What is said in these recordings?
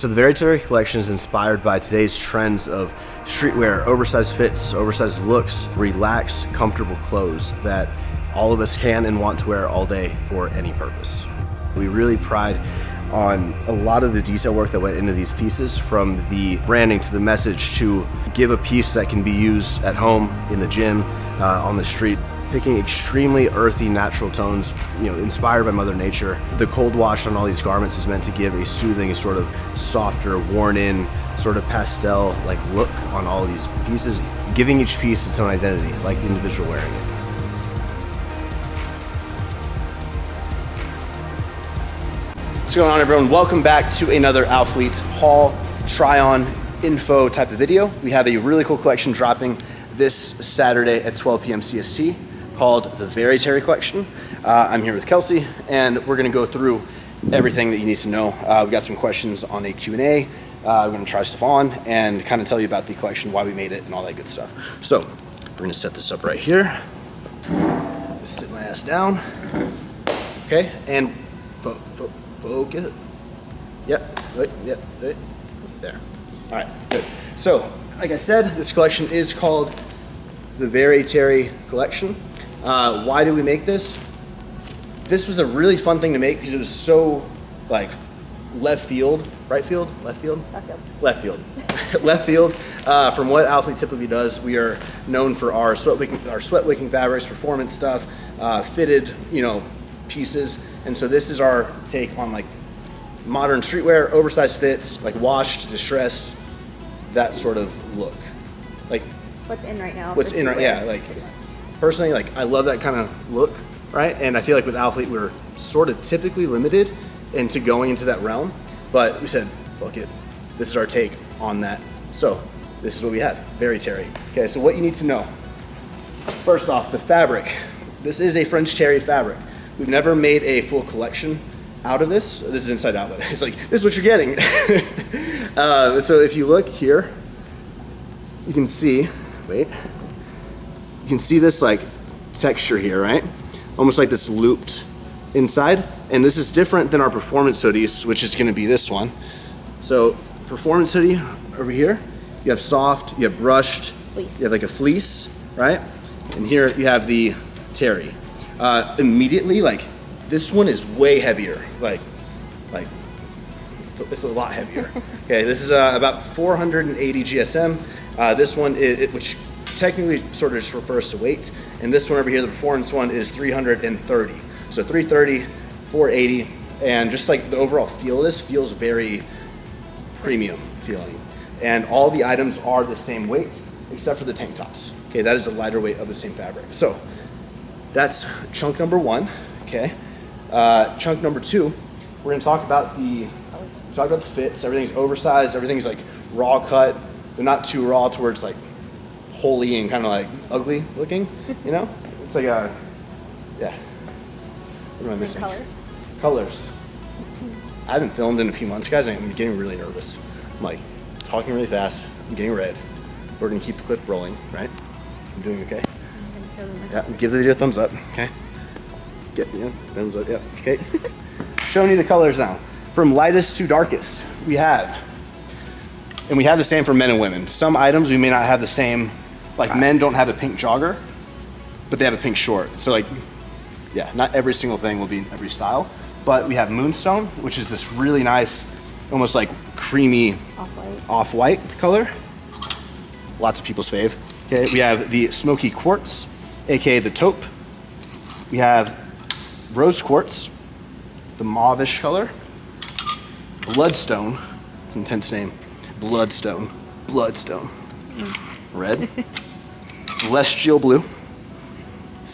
So the Very Terry collection is inspired by today's trends of streetwear, oversized fits, oversized looks, relaxed, comfortable clothes that all of us can and want to wear all day for any purpose. We really pride on a lot of the detail work that went into these pieces, from the branding to the message, to give a piece that can be used at home, in the gym, on the street. Picking extremely earthy, natural tones, inspired by Mother Nature. The cold wash on all these garments is meant to give a soothing, sort of softer, worn-in, sort of pastel-like look on all of these pieces, giving each piece its own identity, like the individual wearing it. What's going on, everyone? Welcome back to another Alphalete haul, try-on, info type of video. We have a really cool collection dropping this Saturday at 12 p.m. CST called the Very Terry collection. I'm here with Kelsey, and we're gonna go through everything that you need to know. We've got some questions on a Q&A. We're gonna try stuff on and kind of tell you about the collection, why we made it, and all that good stuff. So we're gonna set this up right here. Just sit my ass down. Okay, and focus. Yep, right, yep, right, there. All right, good. So, like I said, this collection is called the Very Terry collection. Why did we make this? This was a really fun thing to make because it was so like left field, right field, left field? Left field. Left field. From what Alphalete typically does, we are known for our sweat wicking fabrics, performance stuff, fitted, pieces. And so this is our take on like modern streetwear, oversized fits, like washed, distressed, that sort of look. Like what's in right now. What's in right, yeah, like personally, like I love that kind of look, right? And I feel like with Alphalete, we're sort of typically limited into going into that realm, but we said, fuck it, this is our take on that. So this is what we have, Very Terry. Okay, so what you need to know. First off, the fabric. This is a French terry fabric. We've never made a full collection out of this. This is inside out, but it's like, this is what you're getting. So if you look here, you can see, you can see this like texture here, right? Almost like this looped inside. And this is different than our performance hoodies, which is gonna be this one. So performance hoodie over here, you have soft, you have brushed, fleece. You have like a fleece, right? And here you have the terry. Immediately, like this one is way heavier, like it's a lot heavier. Okay, this is about 480 GSM. This one is, which technically sort of just refers to weight, and this one over here, the performance one, is 330. So 330, 480, and just like the overall feel of this feels very premium feeling. And all the items are the same weight, except for the tank tops. Okay, that is a lighter weight of the same fabric. So that's chunk number one, okay? Chunk number two, we're gonna talk about the fits. Everything's oversized, everything's like raw cut. They're not too raw towards like holy and kind of like ugly looking, It's like yeah. What am I missing? Colors. I haven't filmed in a few months, guys. I'm getting really nervous. I'm like talking really fast. I'm getting red. We're gonna keep the clip rolling, right? I'm doing okay. Yeah, give the video a thumbs up, okay? Thumbs up, yeah, okay. Showing you the colors now. From lightest to darkest, we have the same for men and women. Some items we may not have the same, like men don't have a pink jogger, but they have a pink short. So like, yeah, not every single thing will be in every style, but we have Moonstone, which is this really nice, almost like creamy off-white color. Lots of people's fave. Okay, we have the Smoky Quartz, AKA the taupe. We have Rose Quartz, the mauve-ish color. Bloodstone, it's an intense name. Bloodstone. Red. Celestial blue.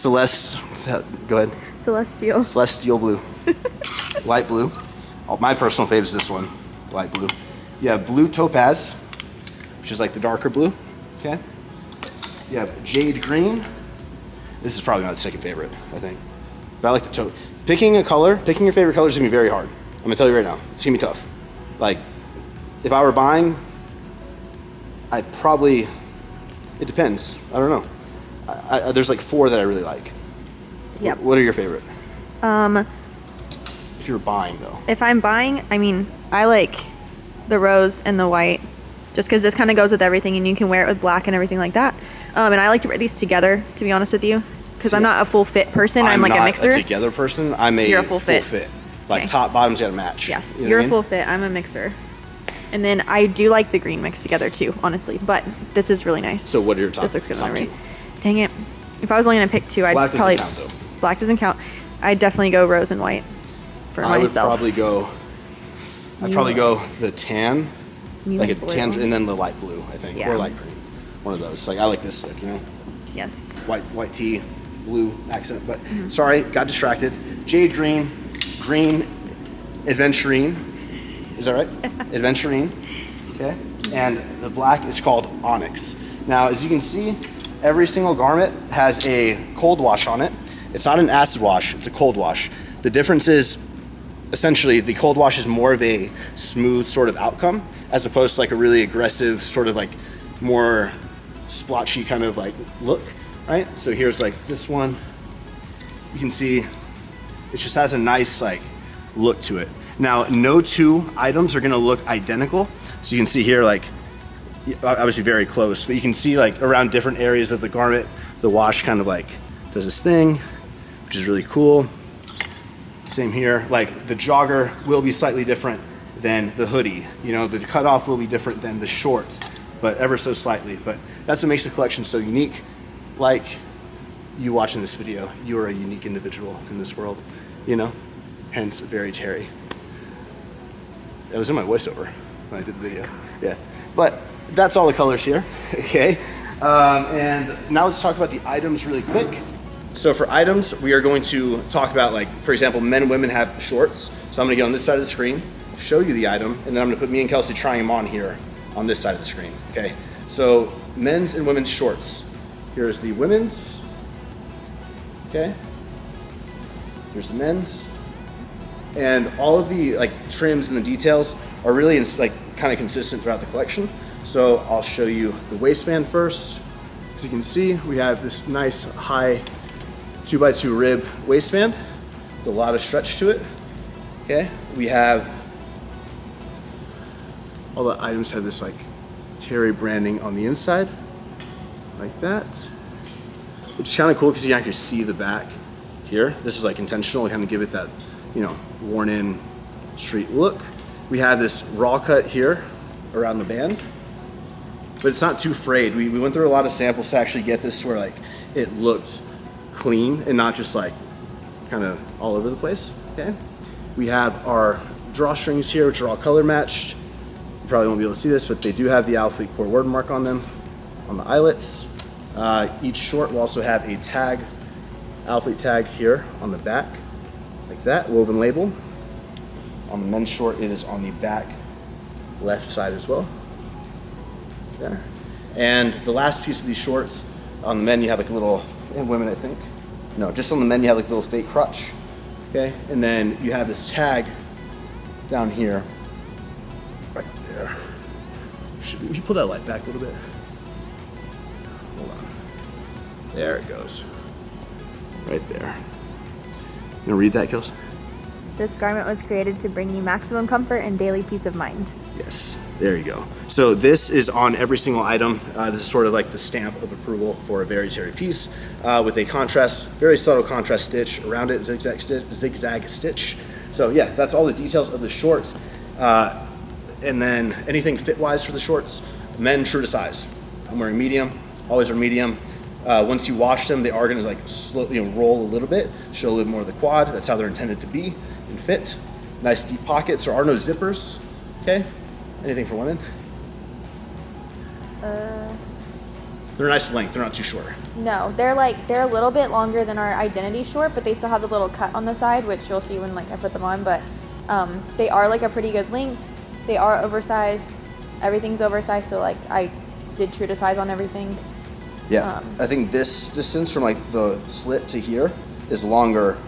Go ahead. Celestial blue. Light blue. My personal fave is this one, light blue. You have blue topaz, which is like the darker blue, okay? You have jade green. This is probably my second favorite, I think. But I like the taupe. Picking your favorite color is gonna be very hard. I'm gonna tell you right now, it's gonna be tough. Like, if I were buying, it depends. I don't know. There's like 4 that I really like. Yep. What are your favorite? If you're buying though. If I'm buying, I mean, I like the rose and the white, just because this kind of goes with everything, and you can wear it with black and everything like that. And I like to wear these together, to be honest with you, because I'm not a full fit person. I'm like a mixer. I'm not a together person. You're a full fit. Like okay. Top, bottom's got to match. Yes, you're a full fit. I'm a mixer. And then I do like the green mixed together too, honestly. But this is really nice. So what are your top? This looks good top on everybody. Dang it! If I was only gonna pick two, I'd black probably doesn't count, though. Black doesn't count. I'd definitely go rose and white for myself. I'd probably go the tan, like a blue. tan, and then the light blue, I think, Yeah. or light green. One of those. Like I like this look, you know. Yes. White tee, blue accent. But sorry, got distracted. Jade green, adventurine. Is that right? Adventurine. Okay. And the black is called onyx. Now, as you can see, every single garment has a cold wash on it. It's not an acid wash, it's a cold wash. The difference is essentially the cold wash is more of a smooth sort of outcome as opposed to like a really aggressive sort of like more splotchy kind of like look, right? So here's like this one. You can see it just has a nice like look to it. Now, no two items are gonna look identical. So you can see here like, obviously very close, but you can see like around different areas of the garment, the wash kind of like does this thing, which is really cool. Same here, like the jogger will be slightly different than the hoodie. You know, the cutoff will be different than the shorts, but ever so slightly. But that's what makes the collection so unique. Like you watching this video, you are a unique individual in this world, you know? Hence, very Terry. That was in my voiceover when I did the video, yeah. But that's all the colors here, okay? And now let's talk about the items really quick. So for items, we are going to talk about like, for example, men and women have shorts. So I'm gonna get on this side of the screen, show you the item, and then I'm gonna put me and Kelsey trying them on here on this side of the screen, okay? So men's and women's shorts. Here's the women's, okay? Here's the men's. And all of the like trims and the details are really like kind of consistent throughout the collection. So I'll show you the waistband first. As you can see, we have this nice high 2x2 rib waistband with a lot of stretch to it. Okay, we have all the items have this like Terry branding on the inside, like that, which is kind of cool because you can actually see the back here. This is like intentional to kind of give it that, you know, worn in street look. We have this raw cut here around the band, but it's not too frayed. We went through a lot of samples to actually get this to where like it looked clean and not just like kind of all over the place, okay? We have our drawstrings here, which are all color matched. You probably won't be able to see this, but they do have the Alphalete core word mark on them, on the eyelets. Each short will also have a tag, Alphalete tag here on the back, like that, woven label. On the men's short, it is on the back left side as well. There. And the last piece of these shorts, on the men you have like a little, and women I think, no, just on the men you have like a little fake crotch, okay? And then you have this tag down here, right there. Can you pull that light back a little bit? Hold on. There it goes. Right there. You wanna read that, Kels? This garment was created to bring you maximum comfort and daily peace of mind. Yes, there you go. So this is on every single item. This is sort of like the stamp of approval for a very Terry piece with a contrast, very subtle contrast stitch around it, zigzag stitch. So yeah, that's all the details of the shorts. And then anything fit-wise for the shorts, men true to size. I'm wearing medium, always wear medium. Once you wash them, they are gonna like slowly roll a little bit, show a little more of the quad. That's how they're intended to be and fit. Nice deep pockets. There are no zippers. Okay. Anything for women? They're a nice length. They're not too short. No, they're a little bit longer than our identity short, but they still have the little cut on the side, which you'll see when like I put them on. But they are like a pretty good length. They are oversized. Everything's oversized, so like I did true to size on everything. Yeah, I think this distance from like the slit to here is longer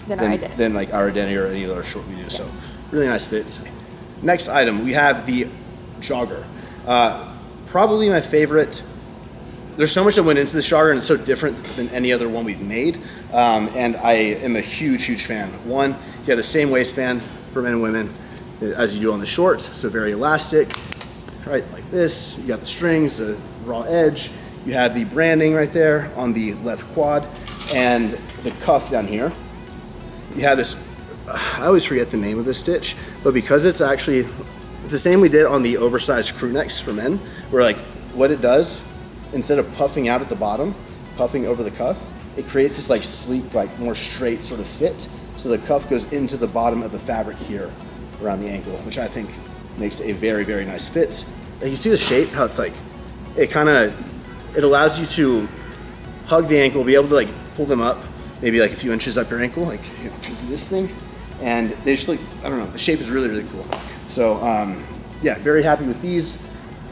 than our identity. Than like our identity or any other short we do. Yes. So really nice fit. Next item, we have the jogger. Probably my favorite. There's so much that went into this jogger and it's so different than any other one we've made. And I am a huge, huge fan. One, you have the same waistband for men and women. as you do on the short, so very elastic, right, like this. You got the strings, the raw edge. You have the branding right there on the left quad, and the cuff down here. You have this, I always forget the name of this stitch, but because it's the same we did on the oversized crew necks for men, where like what it does, instead of puffing out at the bottom, puffing over the cuff, it creates this like sleek, like more straight sort of fit. So the cuff goes into the bottom of the fabric here around the ankle, which I think makes a very, very nice fit. Like you see the shape, how it's like, it allows you to hug the ankle, be able to like pull them up, maybe like a few inches up your ankle, like you know, do this thing. And they just look, I don't know, the shape is really, really cool. So yeah, very happy with these.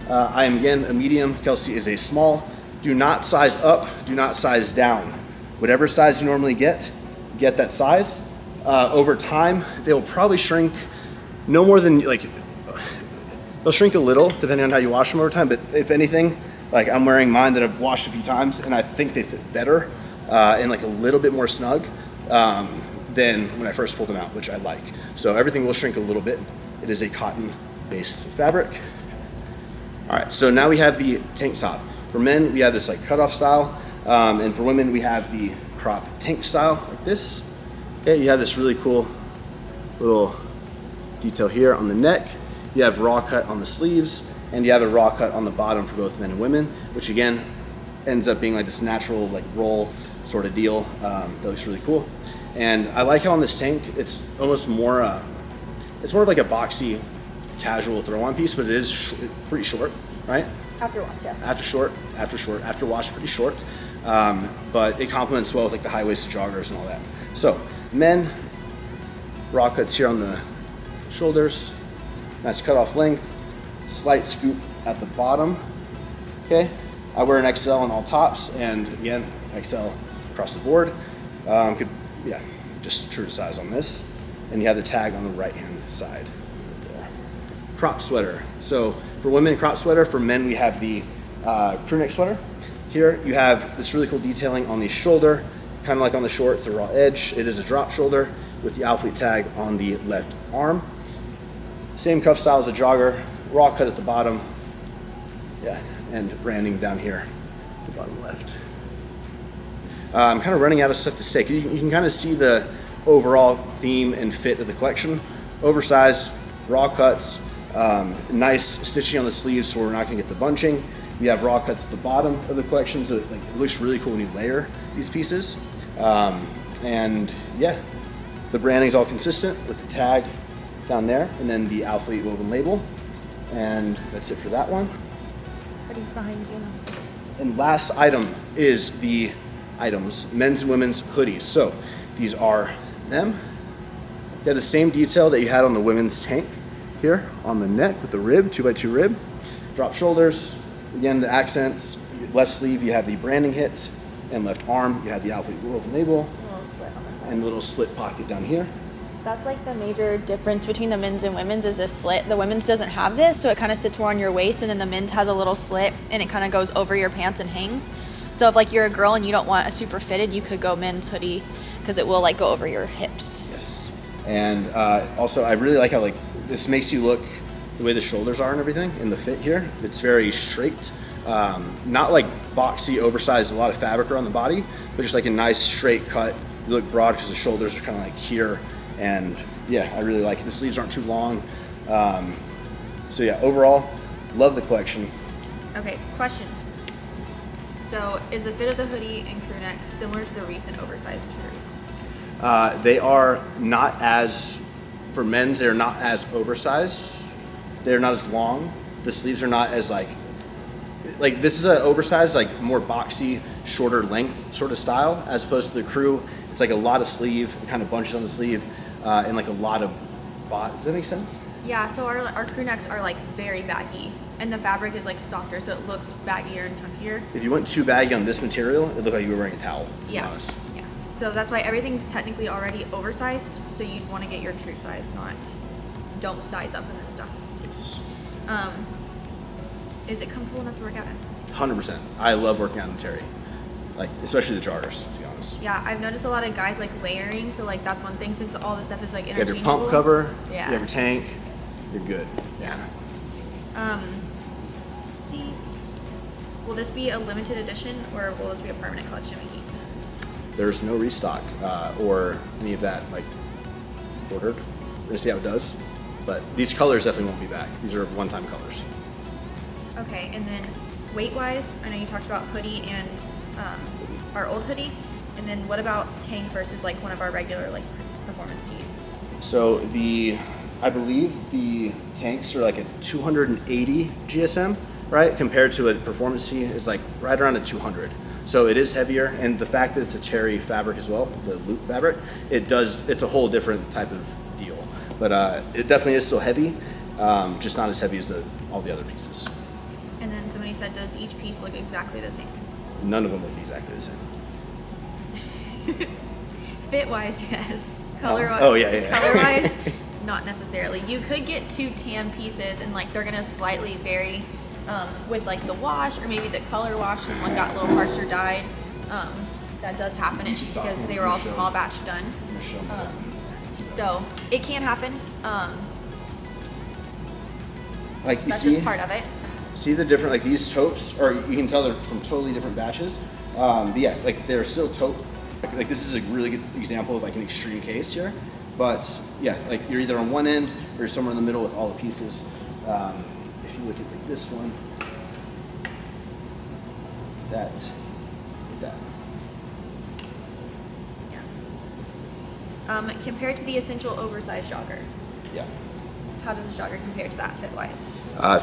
I am again a medium, Kelsey is a small. Do not size up, do not size down. Whatever size you normally get that size. Over time, they will probably shrink no more than like, they'll shrink a little depending on how you wash them over time, but if anything, like I'm wearing mine that I've washed a few times and I think they fit better and like a little bit more snug than when I first pulled them out, which I like. So everything will shrink a little bit. It is a cotton-based fabric. All right, so now we have the tank top. For men, we have this like cutoff style, and for women, we have the crop tank style like this. Okay, you have this really cool little detail here on the neck. You have raw cut on the sleeves, and you have a raw cut on the bottom for both men and women, which again ends up being like this natural like roll sort of deal. That looks really cool. And I like how on this tank, it's almost more, it's more of like a boxy, casual throw-on piece, but it is pretty short, right? After wash, yes. After wash, pretty short. But it complements well with like the high-waisted joggers and all that. So men, raw cuts here on the shoulders, nice cutoff length, slight scoop at the bottom. Okay, I wear an XL on all tops, and again, XL across the board. Just true to size on this. And you have the tag on the right-hand side. There. Crop sweater. So for women, crop sweater. For men, we have the crew neck sweater. Here you have this really cool detailing on the shoulder, kind of like on the shorts, the raw edge. It is a drop shoulder with the Alphalete tag on the left arm. Same cuff style as a jogger, raw cut at the bottom. Yeah, and branding down here, the bottom left. I'm kind of running out of stuff to say. You can kind of see the overall theme and fit of the collection. Oversized, raw cuts, nice stitching on the sleeves so we're not gonna get the bunching. We have raw cuts at the bottom of the collection, so it looks really cool when you layer these pieces. And yeah, the branding's all consistent with the tag down there, and then the Alphalete woven label. And that's it for that one. Everything's behind you. And last item is the items, men's and women's hoodies. So these are them. They have the same detail that you had on the women's tank here on the neck with the rib, 2x2 rib. Drop shoulders. Again, the accents. Left sleeve, you have the branding hit, and left arm, you have the Alphalete woven label. A little slit on the side. And a little slit pocket down here. That's like the major difference between the men's and women's is this slit. The women's doesn't have this, so it kind of sits more on your waist, and then the men's has a little slit, and it kind of goes over your pants and hangs. So if like you're a girl and you don't want a super fitted, you could go men's hoodie because it will like go over your hips. Yes. And also I really like how like this makes you look the way the shoulders are and everything in the fit here. It's very straight, not like boxy, oversized, a lot of fabric around the body, but just like a nice straight cut. You look broad because the shoulders are kind of like here. And yeah, I really like it. The sleeves aren't too long. So yeah, overall, love the collection. Okay, questions. So is the fit of the hoodie and crew neck similar to the recent oversized crews? They are not as, for men's, they're not as oversized. They're not as long. The sleeves are not as like this is an oversized, like more boxy, shorter length sort of style, as opposed to the crew. It's like a lot of sleeve, it kind of bunches on the sleeve, and like a lot of bot. Does that make sense? Yeah, so our crew necks are like very baggy, and the fabric is like softer, so it looks baggier and chunkier. If you went too baggy on this material, it looked like you were wearing a towel, to be honest. Yeah. So that's why everything's technically already oversized, so you'd want to get your true size, not don't size up in this stuff. Yes. Is it comfortable enough to work out in? 100%. I love working out in Terry, like especially the joggers, to be honest. Yeah, I've noticed a lot of guys like layering, so like that's one thing since all this stuff is like You have interchangeable. your pump cover, Yeah. you have your tank, you're good. Yeah. Let's see. Will this be a limited edition or will this be a permanent collection we keep? There's no restock or any of that like ordered. We're gonna see how it does, but these colors definitely won't be back. These are one-time colors. Okay, and then weight-wise, I know you talked about hoodie and our old hoodie, and then what about tank versus like one of our regular like performance tees? So I believe the tanks are like a 280 GSM, right? Compared to a performance tee is like right around a 200. So it is heavier, and the fact that it's a terry fabric as well, the loop fabric, it's a whole different type of deal. But it definitely is still heavy, just not as heavy as all the other pieces. And then somebody said, does each piece look exactly the same? None of them look exactly the same. Fit-wise, yes. Color-wise, color-wise, not necessarily. You could get 2 tan pieces, and like they're gonna slightly vary with like the wash, or maybe the color wash. This one got a little harsher dyed. That does happen. It's just because they were all small batch done. So it can happen. Like that's just part of it. See the different, like these taupes, or you can tell they're from totally different batches. But yeah, like they're still taupe. Like this is a really good example of like an extreme case here. But yeah, like you're either on one end or you're somewhere in the middle with all the pieces. If you look at like this one, that. Compared to the essential oversized jogger, Yeah. how does the jogger compare to that fit-wise?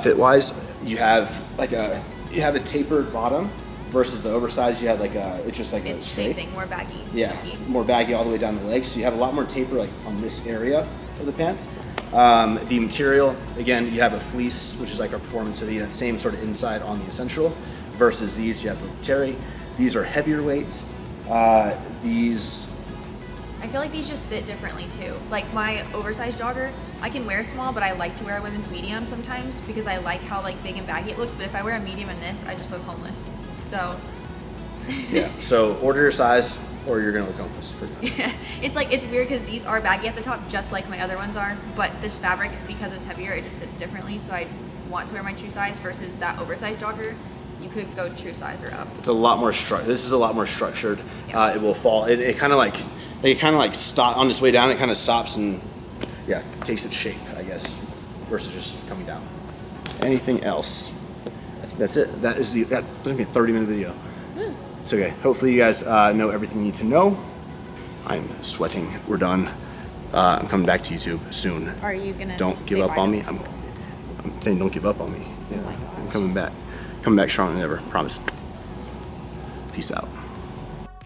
Fit-wise, you have a tapered bottom versus the oversized. You have like it's just like It's a the straight. same thing, more baggy. Yeah, more baggy all the way down the legs. So you have a lot more taper like on this area of the pant. The material, again, you have a fleece, which is like our performance hoodie, that same sort of inside on the essential. Versus these, you have the terry. These are heavier weight. These. I feel like these just sit differently too. Like my oversized jogger, I can wear small, but I like to wear a women's medium sometimes because I like how like big and baggy it looks. But if I wear a medium in this, I just look homeless. So. Yeah. So order your size, or you're gonna look homeless. Yeah. It's like it's weird because these are baggy at the top, just like my other ones are. But this fabric is because it's heavier, it just sits differently. So I want to wear my true size versus that oversized jogger. You could go true size or up. It's a lot more This is a lot more structured. Yeah. It will fall. It kind of like stop on its way down. It kind of stops and yeah, takes its shape, I guess, versus just coming down. Anything else? I think that's it. That's gonna be a 30-minute video. It's okay. Hopefully you guys know everything you need to know. I'm sweating. We're done. I'm coming back to YouTube soon. Are you gonna? Don't give up on me. I'm saying don't give up on me. Yeah, Oh my gosh. I'm coming back. Coming back stronger than ever. Promise. Peace out.